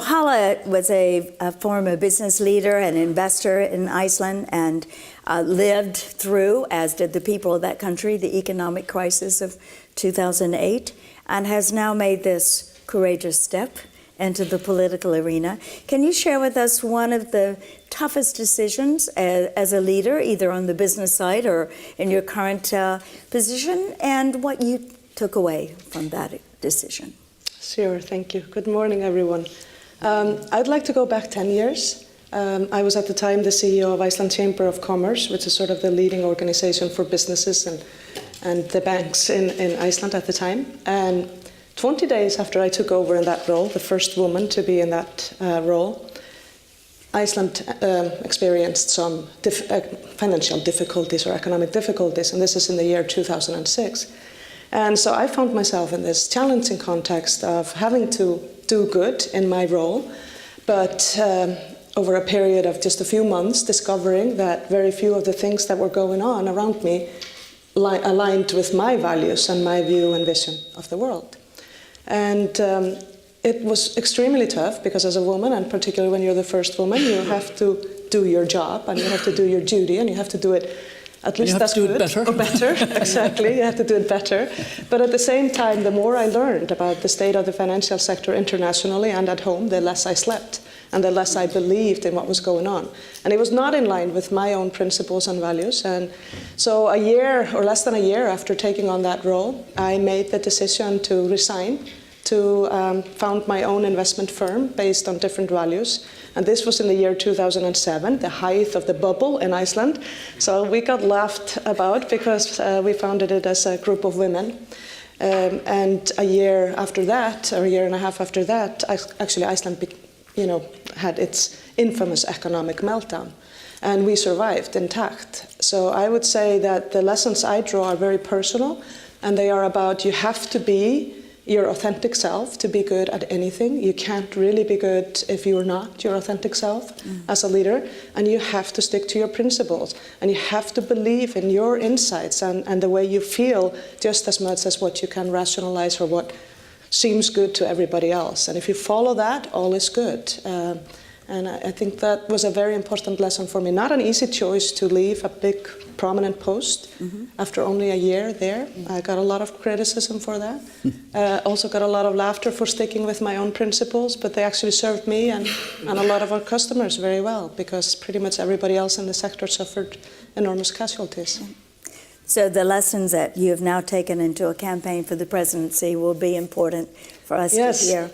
Halla was a former business leader and investor in Iceland and lived through, as did the people of that country, the economic crisis of 2008, and has now made this courageous step into the political arena. Can you share with us one of the toughest decisions as a leader, either on the business side or in your current position, and what you took away from that decision? Sure, thank you. Good morning, everyone. I'd like to go back 10 years. I was at the time the CEO of Iceland Chamber of Commerce, which is sort of the leading organization for businesses and the banks in Iceland at the time. And 20 days after I took over in that role, the first woman to be in that role, Iceland experienced some financial difficulties or economic difficulties, and this is in the year 2006. And so I found myself in this challenging context of having to do good in my role, but over a period of just a few months, discovering that very few of the things that were going on around me aligned with my values and my view and vision of the world. And it was extremely tough because as a woman, and particularly when you're the first woman, you have to do your job and you have to do your duty and you have to do it at least as good or better. Exactly, you have to do it better. But at the same time, the more I learned about the state of the financial sector internationally and at home, the less I slept and the less I believed in what was going on. And it was not in line with my own principles and values. And so a year or less than a year after taking on that role, I made the decision to resign, to found my own investment firm based on different values. And this was in the year 2007, the height of the bubble in Iceland. So we got laughed about because we founded it as a group of women. And a year after that, or a year and a half after that, actually Iceland had its infamous economic meltdown. And we survived intact. So I would say that the lessons I draw are very personal, and they are about you have to be your authentic self to be good at anything. You can't really be good if you're not your authentic self as a leader, and you have to stick to your principles, and you have to believe in your insights and the way you feel just as much as what you can rationalize or what seems good to everybody else. And if you follow that, all is good. And I think that was a very important lesson for me. Not an easy choice to leave a big, prominent post after only a year there. I got a lot of criticism for that. Also got a lot of laughter for sticking with my own principles, but they actually served me and a lot of our customers very well, because pretty much everybody else in the sector suffered enormous casualties. So the lessons that you have now taken into a campaign for the presidency will be important for us to hear.